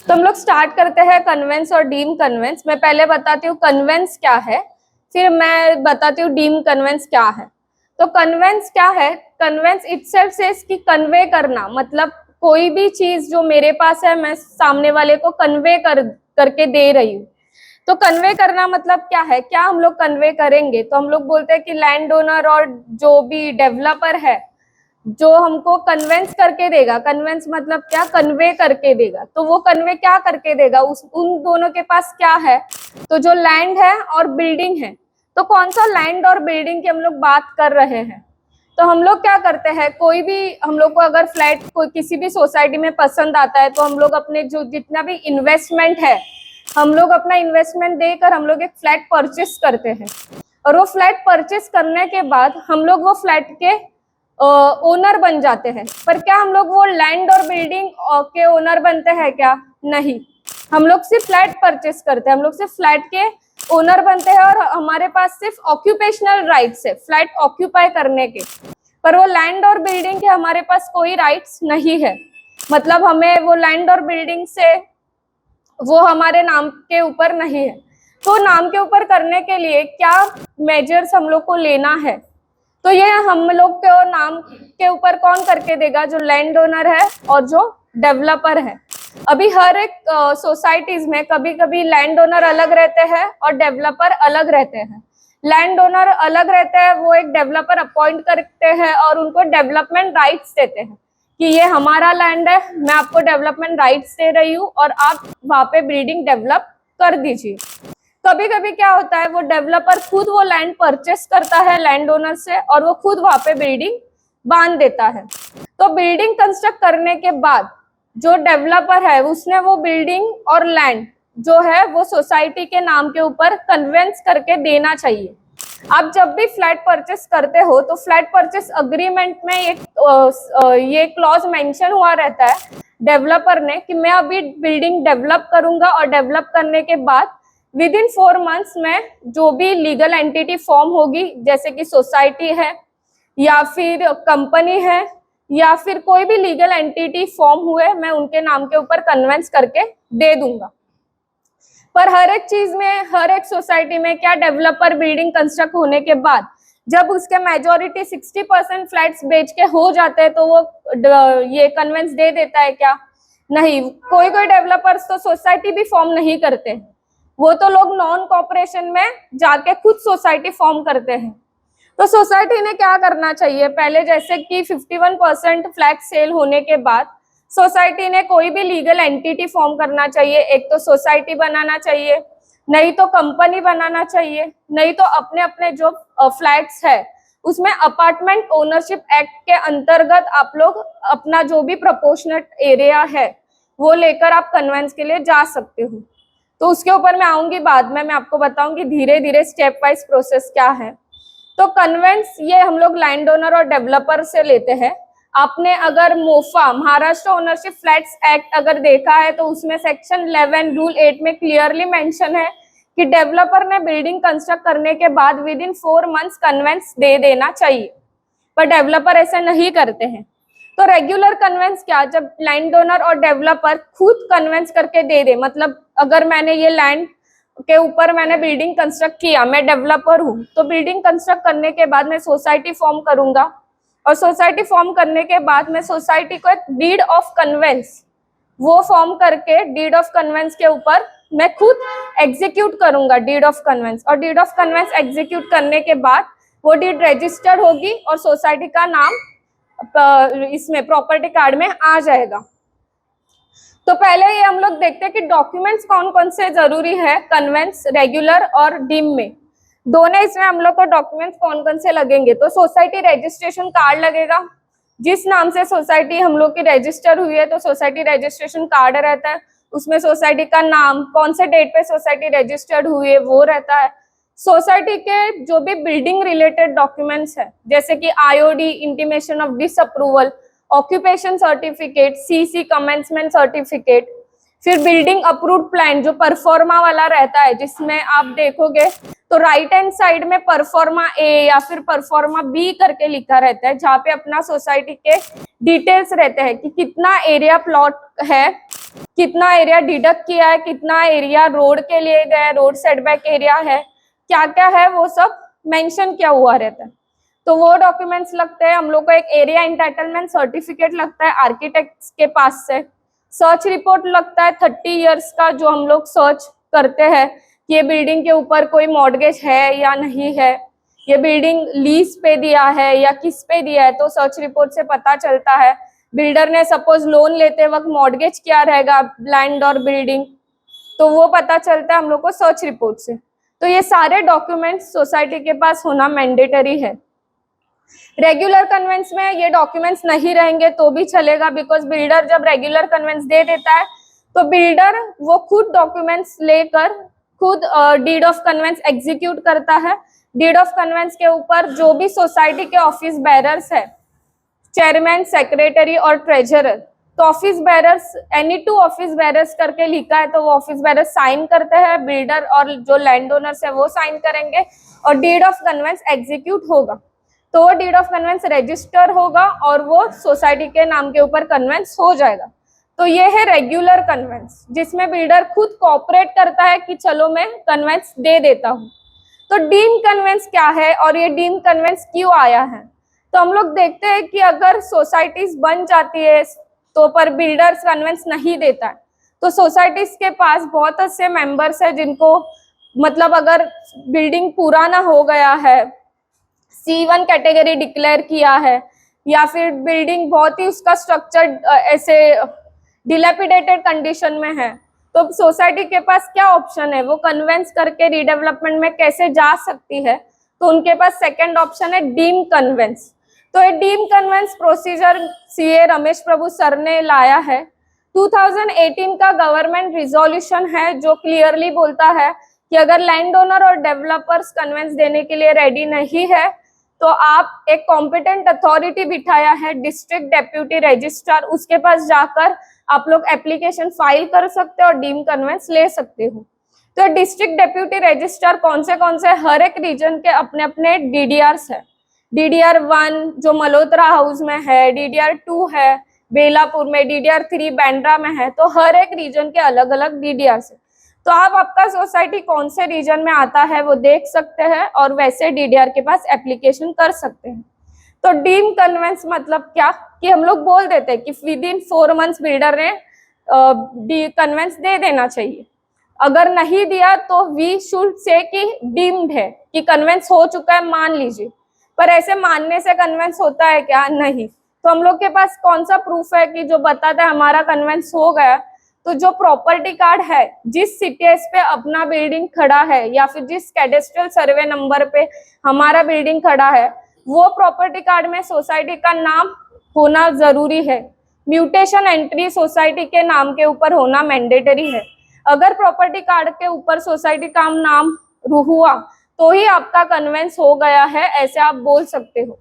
तो हम लोग स्टार्ट करते हैं कन्वेंस और डीम कन्वेंस। मैं पहले बताती हूँ कन्वेंस क्या है, फिर मैं बताती हूँ डीम कन्वेंस क्या है। तो कन्वेंस क्या है? कन्वेंस इटसेल्फ से इसकी कन्वे करना, मतलब कोई भी चीज जो मेरे पास है मैं सामने वाले को कन्वे करके दे रही हूँ। तो कन्वे करना मतलब क्या है? क्या हम लोग कन्वे करेंगे? तो हम लोग बोलते हैं कि लैंड ओनर और जो भी डेवलपर है जो हमको कन्वेंस करके देगा, कन्वेंस मतलब क्या? कन्वे करके देगा। तो वो कन्वे क्या करके देगा? उन दोनों के पास क्या है? तो जो लैंड है और बिल्डिंग है। तो कौन सा लैंड और बिल्डिंग की हम लोग बात कर रहे हैं? तो हम लोग क्या करते हैं, कोई भी हम लोग को अगर फ्लैट कोई किसी भी सोसाइटी में पसंद आता है तो हम लोग अपने जो जितना भी इन्वेस्टमेंट है, हम लोग अपना इन्वेस्टमेंट देकर हम लोग एक फ्लैट परचेस करते हैं। और वो फ्लैट परचेस करने के बाद हम लोग वो फ्लैट के ओनर बन जाते हैं। पर क्या हम लोग वो लैंड और बिल्डिंग के ओनर बनते हैं क्या? नहीं, हम लोग सिर्फ फ्लैट परचेस करते हैं, हम लोग सिर्फ फ्लैट के ओनर बनते हैं और हमारे पास सिर्फ ऑक्यूपेशनल राइट्स है फ्लैट ऑक्यूपाई करने के। पर वो लैंड और बिल्डिंग के हमारे पास कोई राइट्स नहीं है, मतलब हमें वो लैंड और बिल्डिंग से वो हमारे नाम के ऊपर नहीं है। तो नाम के ऊपर करने के लिए क्या मेजर्स हम लोग को लेना है? तो ये हम लोग के नाम के ऊपर कौन करके देगा? जो लैंड ओनर है और जो डेवलपर है। अभी हर एक सोसाइटीज में कभी कभी लैंड ओनर अलग रहते हैं और डेवलपर अलग रहते हैं। लैंड ओनर अलग रहते हैं, वो एक डेवलपर अपॉइंट करते हैं और उनको डेवलपमेंट राइट्स देते हैं कि ये हमारा लैंड है, मैं आपको डेवलपमेंट राइट्स दे रही हूँ और आप वहां पे बिल्डिंग डेवलप कर दीजिए। कभी कभी क्या होता है, वो डेवलपर खुद वो लैंड परचेस करता है लैंड ओनर से और वो खुद वहां पे बिल्डिंग बांध देता है। तो बिल्डिंग कंस्ट्रक्ट करने के बाद जो डेवलपर है उसने वो बिल्डिंग और लैंड जो है वो सोसाइटी के नाम के ऊपर कन्वेंस करके देना चाहिए। आप जब भी फ्लैट परचेस करते हो तो फ्लैट परचेस अग्रीमेंट में ये क्लॉज मेंशन हुआ रहता है डेवलपर ने कि मैं अभी बिल्डिंग डेवलप करूंगा और डेवलप करने के बाद विद इन 4 मंथ्स में जो भी लीगल एंटिटी फॉर्म होगी, जैसे कि सोसाइटी है या फिर कंपनी है या फिर कोई भी लीगल एंटिटी फॉर्म हुए, मैं उनके नाम के ऊपर कन्वेंस करके दे दूंगा। पर हर एक चीज में, हर एक सोसाइटी में क्या डेवलपर बिल्डिंग कंस्ट्रक्ट होने के बाद जब उसके मेजोरिटी 60% फ्लैट्स बेच के हो जाते हैं तो वो ये कन्वेंस दे देता है क्या? नहीं, कोई कोई डेवलपर्स तो सोसाइटी भी फॉर्म नहीं करते, वो तो लोग नॉन कॉर्पोरेशन में जाके खुद सोसाइटी फॉर्म करते हैं। तो सोसाइटी ने क्या करना चाहिए? पहले जैसे कि 51% फ्लैट सेल होने के बाद सोसाइटी ने कोई भी लीगल एंटिटी फॉर्म करना चाहिए। एक तो सोसाइटी बनाना चाहिए, नहीं तो कंपनी बनाना चाहिए, नहीं तो अपने अपने जो फ्लैट्स है उसमें अपार्टमेंट ओनरशिप एक्ट के अंतर्गत आप लोग अपना जो भी प्रोपोर्शनेट एरिया है वो लेकर आप कन्वेंस के लिए जा सकते हो। तो उसके ऊपर मैं आऊंगी बाद में, मैं आपको बताऊंगी धीरे धीरे स्टेप वाइज प्रोसेस क्या है। तो कन्वेंस ये हम लोग लैंड ओनर और डेवलपर से लेते हैं। आपने अगर MOFA Maharashtra ownership flats act अगर देखा है तो उसमें सेक्शन 11 रूल 8 में क्लियरली मेंशन है कि डेवलपर ने बिल्डिंग कंस्ट्रक्ट करने के बाद विद इन 4 मंथ्स कन्वेंस दे देना चाहिए, पर डेवलपर ऐसा नहीं करते हैं। तो रेगुलर कन्वेंस क्या? जब लैंड ओनर और डेवलपर खुद कन्वेंस करके दे दे, मतलब अगर मैंने ये लैंड के ऊपर मैंने बिल्डिंग कंस्ट्रक्ट किया, मैं डेवलपर हूँ, तो बिल्डिंग कंस्ट्रक्ट करने के बाद मैं सोसाइटी फॉर्म करूंगा और सोसाइटी फॉर्म करने के बाद मैं सोसाइटी को एक डीड ऑफ कन्वेंस वो फॉर्म करके डीड ऑफ कन्वेंस के ऊपर मैं खुद एग्जीक्यूट करूंगा डीड ऑफ कन्वेंस। और डीड ऑफ कन्वेंस एग्जीक्यूट करने के बाद वो डीड रजिस्टर्ड होगी और सोसाइटी का नाम इसमें प्रॉपर्टी कार्ड में आ जाएगा। तो पहले ये हम लोग देखते हैं कि डॉक्यूमेंट्स कौन कौन से जरूरी है कन्वेंस रेगुलर और डीम में, दोनों इसमें हम लोग को डॉक्यूमेंट्स कौन कौन से लगेंगे। तो सोसाइटी रजिस्ट्रेशन कार्ड लगेगा, जिस नाम से सोसाइटी हम लोग की रजिस्टर हुई है तो सोसाइटी रजिस्ट्रेशन कार्ड रहता है, उसमें सोसाइटी का नाम, कौन से डेट पे सोसाइटी रजिस्टर्ड हुई है वो रहता है। सोसाइटी के जो भी बिल्डिंग रिलेटेड डॉक्यूमेंट्स है जैसे कि IOD, intimation of disapproval, occupation certificate, CC commencement certificate, फिर बिल्डिंग अप्रूव्ड प्लान जो परफॉर्मा वाला रहता है, जिसमें आप देखोगे तो राइट हैंड साइड में परफॉर्मा ए या फिर परफॉर्मा बी करके लिखा रहता है, जहाँ पे अपना सोसाइटी के डिटेल्स रहते हैं कि कितना एरिया प्लॉट है कितना एरिया डिडक्ट किया है, कितना एरिया रोड के लिए गया है, रोड सेटबैक एरिया है, क्या क्या है वो सब मेंशन किया हुआ रहता है। तो वो डॉक्यूमेंट्स लगते हैं। हम लोग को एक एरिया एंटाइटलमेंट सर्टिफिकेट लगता है आर्किटेक्ट के पास से। सर्च रिपोर्ट लगता है 30 इयर्स का, जो हम लोग सर्च करते हैं कि ये बिल्डिंग के ऊपर कोई मॉर्गेज है या नहीं है, ये बिल्डिंग लीज पे दिया है या किस पे दिया है, तो सर्च रिपोर्ट से पता चलता है। बिल्डर ने सपोज लोन लेते वक्त मॉर्गेज क्या रहेगा लैंड और बिल्डिंग, तो वो पता चलता है हम लोग को सर्च रिपोर्ट से। तो ये सारे डॉक्यूमेंट्स सोसाइटी के पास होना मैंडेटरी है। रेगुलर कन्वेंस में ये डॉक्यूमेंट्स नहीं रहेंगे तो भी चलेगा, बिकॉज बिल्डर जब रेगुलर कन्वेंस दे देता है तो बिल्डर वो खुद डॉक्यूमेंट्स लेकर खुद डीड ऑफ कन्वेंस एग्जीक्यूट करता है। डीड ऑफ कन्वेंस के ऊपर जो भी सोसाइटी के ऑफिस बेरर्स है, चेयरमैन, सेक्रेटरी और ट्रेजरर, तो office bearers any two office bearers करके लिखा है, तो वो ऑफिस बेरर्स साइन करते हैं, बिल्डर और जो लैंड ओनर्स है वो साइन करेंगे और डीड ऑफ कन्वेंस एग्जीक्यूट होगा। तो वो डीड ऑफ कन्वेंस रजिस्टर होगा और वो सोसाइटी के नाम के ऊपर कन्वेंस हो जाएगा। तो ये है रेगुलर कन्वेंस, जिसमें बिल्डर खुद कोऑपरेट करता है कि चलो मैं कन्वेंस दे देता हूँ। तो डीम कन्वेंस क्या है और ये डीम कन्वेंस क्यों आया है? तो हम लोग देखते हैं कि अगर सोसाइटीज बन जाती है तो पर बिल्डर्स कन्वेंस नहीं देता है, तो सोसाइटीज के पास बहुत ऐसे मेंबर्स है जिनको मतलब अगर बिल्डिंग पुराना हो गया है, C1 कैटेगरी डिक्लेयर किया है, या फिर बिल्डिंग बहुत ही उसका स्ट्रक्चर ऐसे डिलेपिडेटेड कंडीशन में है, तो सोसाइटी के पास क्या ऑप्शन है, वो कन्वेंस करके रीडेवलपमेंट में कैसे जा सकती है? तो उनके पास सेकंड ऑप्शन है डीम कन्वेंस। तो ये deem conveyance procedure CA Ramesh Prabhu sir ने लाया है। 2018 का गवर्नमेंट रिजोल्यूशन है जो क्लियरली बोलता है कि अगर लैंड ओनर और डेवलपर्स कन्वेंस देने के लिए रेडी नहीं है तो आप एक कॉम्पिटेंट अथॉरिटी बिठाया है, डिस्ट्रिक्ट डेप्यूटी रजिस्ट्रार, उसके पास जाकर आप लोग एप्लीकेशन फाइल कर सकते हो और डीम कन्वेंस ले सकते हो। तो डिस्ट्रिक्ट डेप्यूटी रजिस्ट्रार कौन से हर एक रीजन के अपने अपने DDRs है। DDR1 जो मल्होत्रा हाउस में है, DDR2 है बेलापुर में, DDR3 बांद्रा में है, तो हर एक रीजन के अलग अलग DDRs है। तो आप आपका सोसाइटी कौन से रीजन में आता है वो देख सकते हैं और वैसे DDR के पास एप्लीकेशन कर सकते हैं। तो डीम कन्वेंस मतलब क्या कि हम लोग बोल देते हैं कि विद इन 4 मंथ्स बिल्डर ने कन्वेंस दे देना चाहिए। अगर नहीं दिया तो वी शुड से कि डीम्ड है, कि कन्वेंस हो चुका है मान लीजिए। पर ऐसे मानने से कन्वेंस होता है क्या? नहीं। तो हम लोग के पास कौन सा प्रूफ है कि जो बताता है हमारा कन्वेंस हो गया? तो जो प्रॉपर्टी कार्ड है, जिस CTS पे अपना बिल्डिंग खड़ा है या फिर जिस कैडेस्ट्रल सर्वे नंबर पे हमारा बिल्डिंग खड़ा है, वो प्रॉपर्टी कार्ड में सोसाइटी का नाम होना जरूरी है। म्यूटेशन एंट्री सोसाइटी के नाम के ऊपर होना मैंडेटरी है। अगर प्रॉपर्टी कार्ड के ऊपर सोसाइटी का नाम हुआ तो ही आपका कन्वेंस हो गया है, ऐसे आप बोल सकते हो।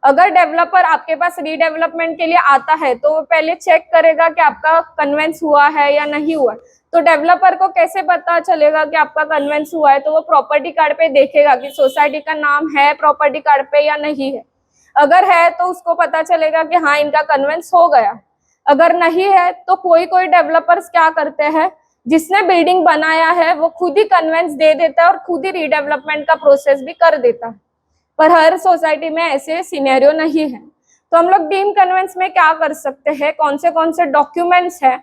अगर डेवलपर आपके पास रीडेवलपमेंट के लिए आता है तो वो पहले चेक करेगा कि आपका कन्वेंस हुआ है या नहीं हुआ। तो डेवलपर को कैसे पता चलेगा कि आपका कन्वेंस हुआ है? तो वो प्रॉपर्टी कार्ड पे देखेगा कि सोसाइटी का नाम है प्रॉपर्टी कार्ड पे या नहीं है। अगर है तो उसको पता चलेगा कि हाँ इनका कन्वेंस हो गया। अगर नहीं है तो कोई डेवलपर्स क्या करते हैं, जिसने बिल्डिंग बनाया है वो खुद ही कन्वेंस दे देता है और खुद ही रीडेवलपमेंट का प्रोसेस भी कर देता है। पर हर सोसाइटी में ऐसे सिनेरियो नहीं है। तो हम लोग डीम कन्वेंस में क्या कर सकते हैं, कौन से डॉक्यूमेंट्स है?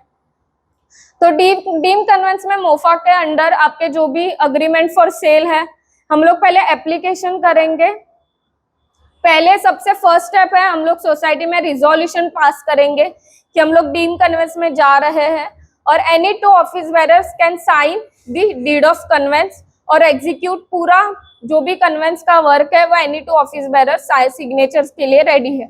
तो डीम कन्वेंस में मोफा के अंडर आपके जो भी अग्रीमेंट फॉर सेल है, हम लोग पहले एप्लीकेशन करेंगे। पहले सबसे फर्स्ट स्टेप है हम लोग सोसाइटी में रिजोल्यूशन पास करेंगे कि हम लोग डीम कन्वेंस में जा रहे हैं, और any 2 office bearers can sign the deed of conveyance और एग्जीक्यूट पूरा जो भी कन्वेंस का वर्क है वो एनी 2 ऑफिस बेरर्स सिग्नेचर्स के लिए रेडी है।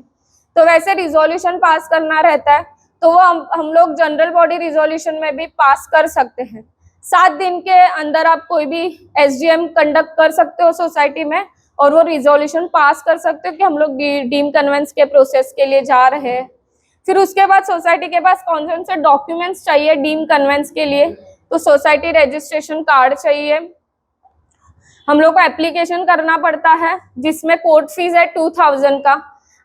तो वैसे रिजोल्यूशन पास करना रहता है तो वो हम लोग जनरल बॉडी रिजोल्यूशन में भी पास कर सकते हैं। 7 दिन के अंदर आप कोई भी SGM कंडक्ट कर सकते हो सोसाइटी में और वो रिजोल्यूशन पास कर सकते हो कि हम लोग डीम कन्वेंस के प्रोसेस के लिए जा रहे हैं। फिर उसके बाद सोसाइटी के पास कौन से डॉक्यूमेंट्स चाहिए डीम कन्वेंस के लिए? तो सोसाइटी रजिस्ट्रेशन कार्ड चाहिए, हम लोग को एप्लीकेशन करना पड़ता है जिसमें कोर्ट फीस है 2000 का।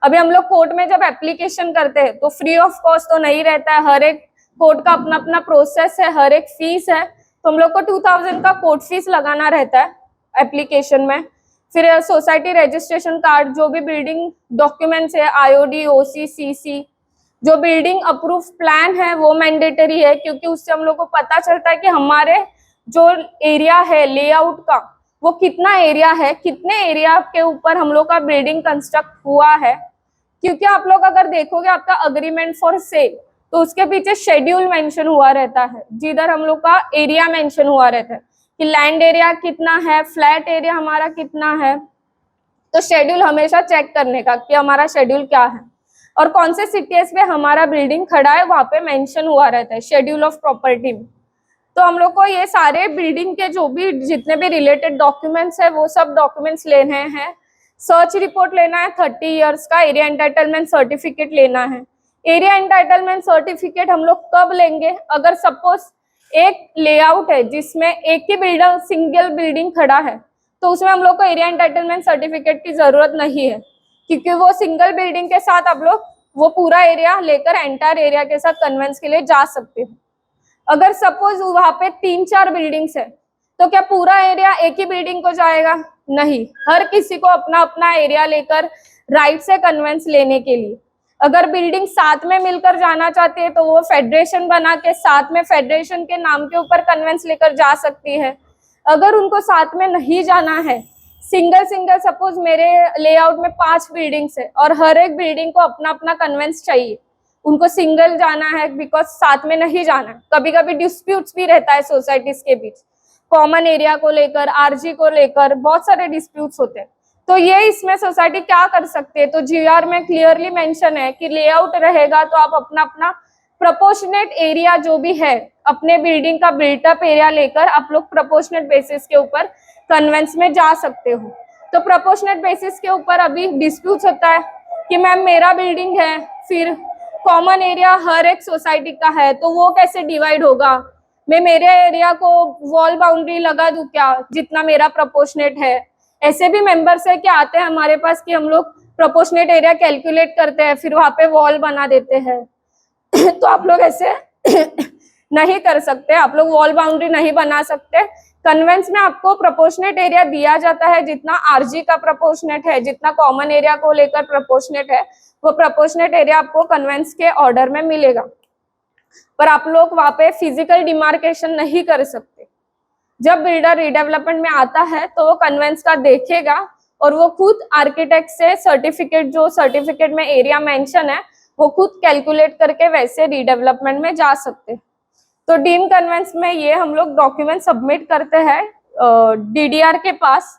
अभी हम लोग कोर्ट में जब एप्लीकेशन करते हैं तो फ्री ऑफ कॉस्ट तो नहीं रहता है, हर एक कोर्ट का अपना अपना प्रोसेस है, हर एक फीस है। तो हम लोग को 2000 का कोर्ट फीस लगाना रहता है एप्लीकेशन में। फिर सोसाइटी रजिस्ट्रेशन कार्ड, जो भी बिल्डिंग डॉक्यूमेंट्स है, आईओडी, ओसी, सीसी, जो बिल्डिंग अप्रूव प्लान है वो मैंडेटरी है, क्योंकि उससे हम लोग को पता चलता है कि हमारे जो एरिया है लेआउट का वो कितना एरिया है, कितने एरिया के ऊपर हम लोग का बिल्डिंग कंस्ट्रक्ट हुआ है। क्योंकि आप लोग अगर देखोगे आपका अग्रीमेंट फॉर सेल, तो उसके पीछे शेड्यूल मेंशन हुआ रहता है, जिधर हम लोग का एरिया मेंशन हुआ रहता है कि लैंड एरिया कितना है, फ्लैट एरिया हमारा कितना है। तो शेड्यूल हमेशा चेक करने का कि हमारा शेड्यूल क्या है और कौन से सीटीएस पे हमारा बिल्डिंग खड़ा है, वहां पे मेंशन हुआ रहता है शेड्यूल ऑफ प्रॉपर्टी में। तो हम लोग को ये सारे बिल्डिंग के जो भी जितने भी रिलेटेड डॉक्यूमेंट्स है वो सब डॉक्यूमेंट्स लेने हैं। सर्च रिपोर्ट लेना है 30 इयर्स का, एरिया एंटाइटलमेंट सर्टिफिकेट लेना है। एरिया एंटाइटलमेंट सर्टिफिकेट हम लोग कब लेंगे, अगर सपोज एक लेआउट है जिसमें एक ही बिल्डर सिंगल बिल्डिंग खड़ा है, तो उसमें हम लोग को एरिया एंटाइटलमेंट सर्टिफिकेट की जरूरत नहीं है, क्योंकि वो सिंगल बिल्डिंग के साथ आप लोग वो पूरा एरिया लेकर एंटायर एरिया के साथ कन्वेंस के लिए जा सकते हैं। अगर सपोज वहां पे 3-4 बिल्डिंग्स है, तो क्या पूरा एरिया एक ही बिल्डिंग को जाएगा? नहीं, हर किसी को अपना अपना एरिया लेकर राइट से कन्वेंस लेने के लिए। अगर बिल्डिंग साथ में मिलकर जाना चाहते हैं तो वो फेडरेशन बना के साथ में फेडरेशन के नाम के ऊपर कन्वेंस लेकर जा सकती है। अगर उनको साथ में नहीं जाना है, सिंगल सिंगल, सपोज मेरे लेआउट में 5 बिल्डिंग्स है और हर एक बिल्डिंग को अपना अपना कन्वेंस चाहिए, उनको सिंगल जाना है बिकॉज साथ में नहीं जाना है। कभी कभी डिस्प्यूट्स भी रहता है सोसाइटीज के बीच, कॉमन एरिया को लेकर, आरजी को लेकर बहुत सारे डिस्प्यूट्स होते हैं। तो ये इसमें सोसाइटी क्या कर सकते हैं, तो जीआर में क्लियरली मेंशन है कि लेआउट रहेगा तो आप अपना अपना प्रोपोर्शनेट एरिया जो भी है अपने बिल्डिंग का बिल्टअप एरिया लेकर आप लोग प्रोपोर्शनेट बेसिस के ऊपर कन्वेंस में जा सकते हो। तो प्रोपोर्शनेट बेसिस के ऊपर अभी डिस्प्यूट्स होता है कि मैम मेरा बिल्डिंग है, फिर कॉमन एरिया हर एक सोसाइटी का है, तो वो कैसे डिवाइड होगा? मैं मेरे एरिया को वॉल बाउंड्री लगा दूं क्या, जितना मेरा प्रोपोर्शनेट है? ऐसे भी मेंबर्स है कि आते हैं हमारे पास कि हम लोग प्रोपोर्शनेट एरिया कैलकुलेट करते हैं, फिर वहां पे वॉल बना देते हैं। तो आप लोग ऐसे नहीं कर सकते, आप लोग वॉल बाउंड्री नहीं बना सकते। कन्वेंस में आपको प्रोपोर्शनेट एरिया दिया जाता है, जितना आरजी का प्रोपोर्शनेट है, जितना कॉमन एरिया को लेकर प्रोपोर्शनेट है, वो प्रोपोर्शनेट एरिया आपको कन्वेंस के ऑर्डर में मिलेगा। पर आप लोग वहां पे फिजिकल डिमार्केशन नहीं कर सकते। जब बिल्डर रीडेवलपमेंट में आता है तो वो कन्वेंस का देखेगा और वो खुद आर्किटेक्ट से सर्टिफिकेट, जो सर्टिफिकेट में एरिया मेंशन है, वो खुद कैलकुलेट करके वैसे रीडेवलपमेंट में जा सकते हैं। तो डीम कन्वेंस में ये हम लोग डॉक्यूमेंट सबमिट करते हैं डीडीआर के पास।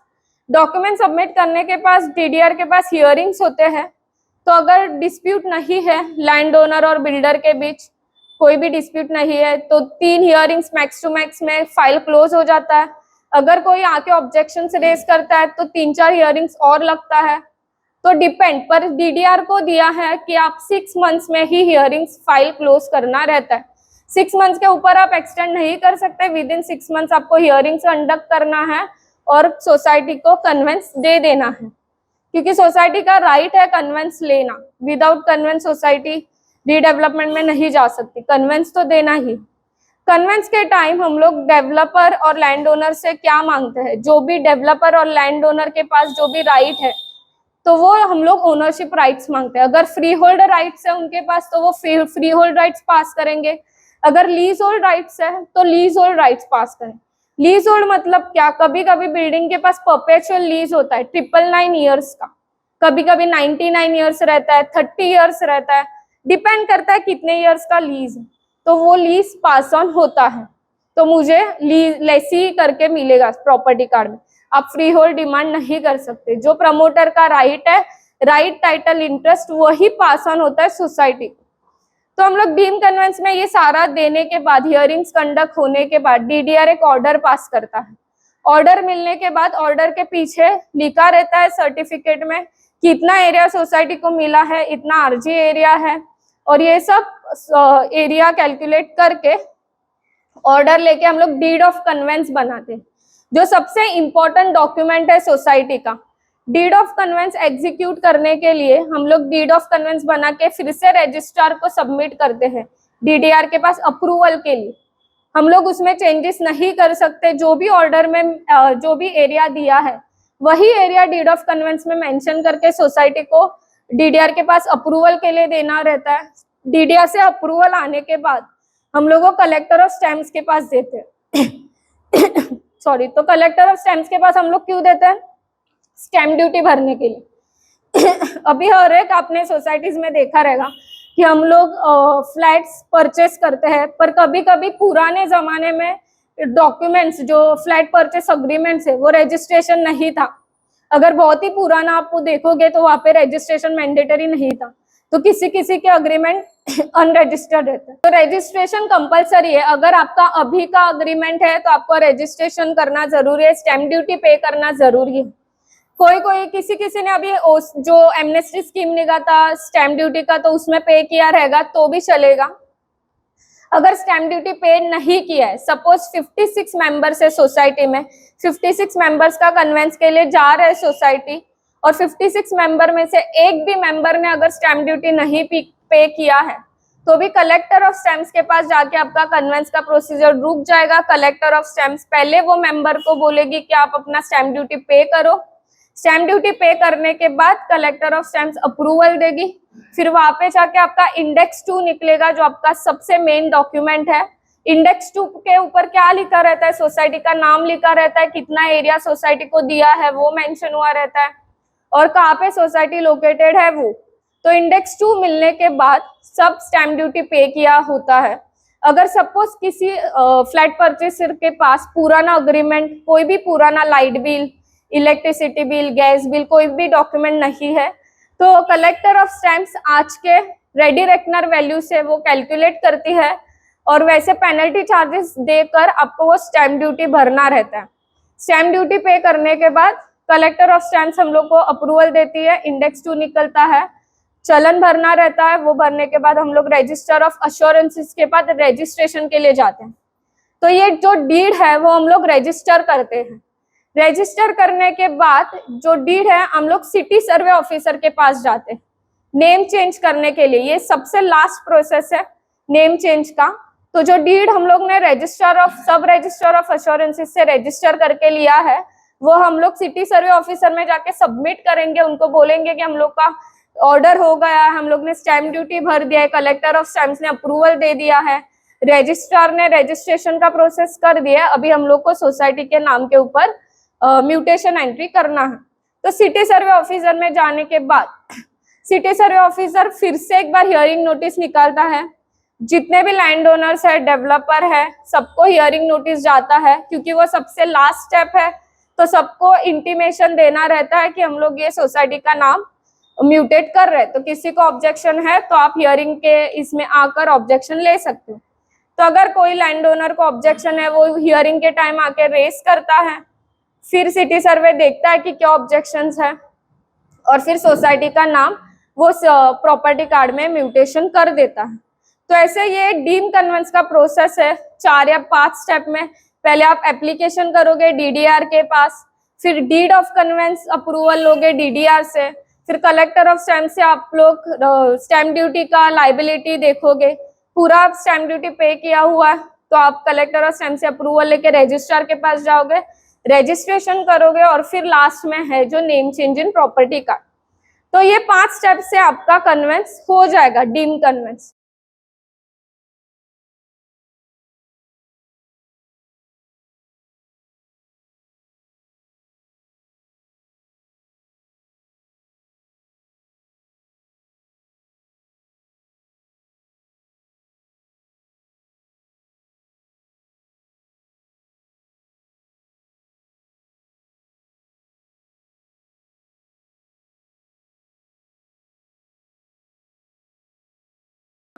डॉक्यूमेंट सबमिट करने के पास डीडीआर के पास हियरिंग्स होते हैं। तो अगर डिस्प्यूट नहीं है लैंड ओनर और बिल्डर के बीच, कोई भी डिस्प्यूट नहीं है, तो 3 हियरिंग्स मैक्स टू मैक्स में फाइल क्लोज हो जाता है। अगर कोई आके ऑब्जेक्शन रेज करता है तो 3-4 हियरिंग्स और लगता है। तो डिपेंड, पर डीडीआर को दिया है कि आप 6 मंथ्स में ही हियरिंग्स फाइल क्लोज करना रहता है। 6 मंथ्स के ऊपर आप एक्सटेंड नहीं कर सकते। विद इन 6 मंथ्स आपको हियरिंग्स कंडक्ट करना है और सोसाइटी को कन्वेंस दे देना है, क्योंकि सोसाइटी का राइट है कन्वेंस लेना। विदाउट कन्वेंस सोसाइटी रीडेवलपमेंट में नहीं जा सकती, कन्वेंस तो देना ही। कन्वेंस के टाइम हम लोग डेवलपर और लैंड ओनर से क्या मांगते हैं, जो भी डेवलपर और लैंड ओनर के पास जो भी राइट है तो वो हम लोग ओनरशिप राइट्स मांगते हैं। अगर फ्री होल्ड राइट्स है उनके पास तो वो फ्री होल्ड राइट्स पास करेंगे। अगर लीज होल्ड राइट्स है तो लीज होल्ड राइट्स पास करें। लीज होल्ड मतलब क्या, कभी कभी बिल्डिंग के पास परपेचुअल लीज होता है 999 ईयर्स का, कभी कभी 99 ईयर्स रहता है, 30 ईयर्स रहता है, डिपेंड करता है कितने ईयर्स का लीज है। तो वो लीज पास ऑन होता है तो मुझे लेसी करके मिलेगा प्रॉपर्टी कार्ड में। आप फ्री होल्ड डिमांड नहीं कर सकते। जो प्रमोटर का राइट है, राइट टाइटल इंटरेस्ट, वही पास ऑन होता है सोसाइटी को। तो हम लोग डीम कन्वेंस में ये सारा देने के बाद, हियरिंग्स कंडक्ट होने के बाद डीडीआर एक ऑर्डर पास करता है। ऑर्डर मिलने के बाद ऑर्डर के पीछे लिखा रहता है सर्टिफिकेट में कितना एरिया सोसाइटी को मिला है, इतना आरजी एरिया है, और ये सब एरिया कैलकुलेट करके ऑर्डर लेके हम लोग डीड ऑफ कन्वेंस बनाते हैं, जो सबसे इंपॉर्टेंट डॉक्यूमेंट है सोसाइटी का। डीड ऑफ कन्वेंस एग्जीक्यूट करने के लिए हम लोग डीड ऑफ कन्वेंस बना के फिर से रजिस्ट्रार को सबमिट करते हैं डीडीआर के पास अप्रूवल के लिए। हम लोग उसमें चेंजेस नहीं कर सकते, जो भी ऑर्डर में जो भी एरिया दिया है वही एरिया डीड ऑफ कन्वेंस में मेंशन करके सोसाइटी को डीडीआर के पास अप्रूवल के लिए देना रहता है। डीडीआर से अप्रूवल आने के बाद हम लोग को कलेक्टर ऑफ स्टैम्प्स के पास देते हैं सॉरी, तो कलेक्टर ऑफ स्टैम्प्स के पास हम लोग क्यों देते हैं? स्टैम्प ड्यूटी भरने के लिए अभी हर एक आपने सोसाइटीज में देखा रहेगा कि हम लोग फ्लैट्स परचेस करते हैं, पर कभी कभी पुराने जमाने में डॉक्यूमेंट्स जो फ्लैट परचेस अग्रीमेंट्स है वो रजिस्ट्रेशन नहीं था। अगर बहुत ही पुराना आपको देखोगे तो वहां पे रजिस्ट्रेशन मैंडेटरी नहीं था, तो किसी किसी के अग्रीमेंट अनरजिस्टर्ड रहता है। तो रजिस्ट्रेशन कंपलसरी है। अगर आपका अभी का अग्रीमेंट है तो आपको रजिस्ट्रेशन करना जरूरी है, स्टैम्प ड्यूटी पे करना जरूरी है। कोई किसी ने अभी जो एमनेस्टी स्कीम निकाला था स्टैम्प ड्यूटी का, तो उसमें पे किया रहेगा तो भी चलेगा। अगर स्टैम्प ड्यूटी पे नहीं किया है, सपोज 56 मेंबर्स है सोसाइटी में, 56 मेंबर्स का कन्वेंस के लिए जा रहे हैं सोसाइटी, और 56 मेंबर में से एक भी मेंबर ने अगर स्टैम्प ड्यूटी नहीं पे किया है तो भी कलेक्टर ऑफ स्टैम्प्स के पास जाके आपका कन्वेंस का प्रोसीजर रुक जाएगा। कलेक्टर ऑफ स्टैम्प्स पहले वो मेंबर को बोलेगी कि आप अपना स्टैम्प ड्यूटी पे करो। स्टैम्प ड्यूटी पे करने के बाद कलेक्टर ऑफ स्टैम्प्स अप्रूवल देगी। फिर वहां पे जाके आपका इंडेक्स 2 निकलेगा, जो आपका सबसे मेन डॉक्यूमेंट है। इंडेक्स 2 के ऊपर क्या लिखा रहता है? सोसाइटी का नाम लिखा रहता है, कितना एरिया सोसाइटी को दिया है वो मेंशन हुआ रहता है, और कहाँ पे सोसाइटी लोकेटेड है वो। तो इंडेक्स 2 मिलने के बाद सब स्टैम्प ड्यूटी पे किया होता है। अगर सपोज किसी फ्लैट परचेसर के पास पुराना अग्रीमेंट, कोई भी पुराना light bill, electricity bill, gas bill, कोई भी डॉक्यूमेंट नहीं है, तो कलेक्टर ऑफ स्टैम्प्स आज के रेडी रेकनर वैल्यू से वो कैलकुलेट करती है, और वैसे पेनल्टी चार्जेस देकर आपको वो स्टैम्प ड्यूटी भरना रहता है। स्टैम्प ड्यूटी पे करने के बाद कलेक्टर ऑफ स्टैम्प्स हम लोग को अप्रूवल देती है, इंडेक्स 2 निकलता है, चलन भरना रहता है। वो भरने के बाद हम लोग रजिस्टर ऑफ अश्योरेंसेस के बाद रजिस्ट्रेशन के लिए जाते हैं। तो ये जो डीड है वो हम लोग रजिस्टर करते हैं। रजिस्टर करने के बाद जो डीड है हम लोग सिटी सर्वे ऑफिसर के पास जाते हैं नेम चेंज करने के लिए। ये सबसे लास्ट प्रोसेस है नेम चेंज का। तो जो डीड हम लोग ने सब रजिस्टर ऑफ अश्योरेंसेस से रजिस्टर करके लिया है, वो हम लोग सिटी सर्वे ऑफिसर में जाके सबमिट करेंगे। उनको बोलेंगे कि हम लोग का ऑर्डर हो गया है, हम लोग ने स्टैम्प ड्यूटी भर दिया है, कलेक्टर ऑफ स्टैम्प्स ने अप्रूवल दे दिया है, रजिस्ट्रार ने रजिस्ट्रेशन का प्रोसेस कर दिया है, अभी हम लोग को सोसाइटी के नाम के ऊपर म्यूटेशन एंट्री करना है। तो सिटी सर्वे ऑफिसर में जाने के बाद सिटी सर्वे ऑफिसर फिर से एक बार हियरिंग नोटिस निकालता है। जितने भी लैंड ओनर्स है, डेवलपर है, सबको हियरिंग नोटिस जाता है, क्योंकि वो सबसे लास्ट स्टेप है। तो सबको इंटीमेशन देना रहता है कि हम लोग ये सोसाइटी का नाम म्यूटेट कर रहे हैं। तो किसी को ऑब्जेक्शन है तो आप हियरिंग के इसमें आकर ऑब्जेक्शन ले सकते हो। तो अगर कोई लैंड ओनर को ऑब्जेक्शन है, वो हियरिंग के टाइम आके रेस करता है। फिर सिटी सर्वे देखता है कि क्या ऑब्जेक्शंस है, और फिर सोसाइटी का नाम वो प्रॉपर्टी कार्ड में म्यूटेशन कर देता है। तो ऐसे ये डीम कन्वेंस का प्रोसेस है 4 या 5 स्टेप में। पहले आप एप्लीकेशन करोगे डीडीआर के पास, फिर डीड ऑफ कन्वेंस अप्रूवल लोगे डीडीआर से, फिर कलेक्टर ऑफ स्टैम्प से आप लोग स्टैम्प ड्यूटी का लाइबिलिटी देखोगे। पूरा स्टैम्प ड्यूटी पे किया हुआ है तो आप कलेक्टर ऑफ स्टैम्प से अप्रूवल लेके रजिस्ट्रार के पास जाओगे, रजिस्ट्रेशन करोगे, और फिर लास्ट में है जो नेम चेंज इन प्रॉपर्टी का। तो ये 5 स्टेप से आपका कन्वेंस हो जाएगा, डीम कन्वेंस।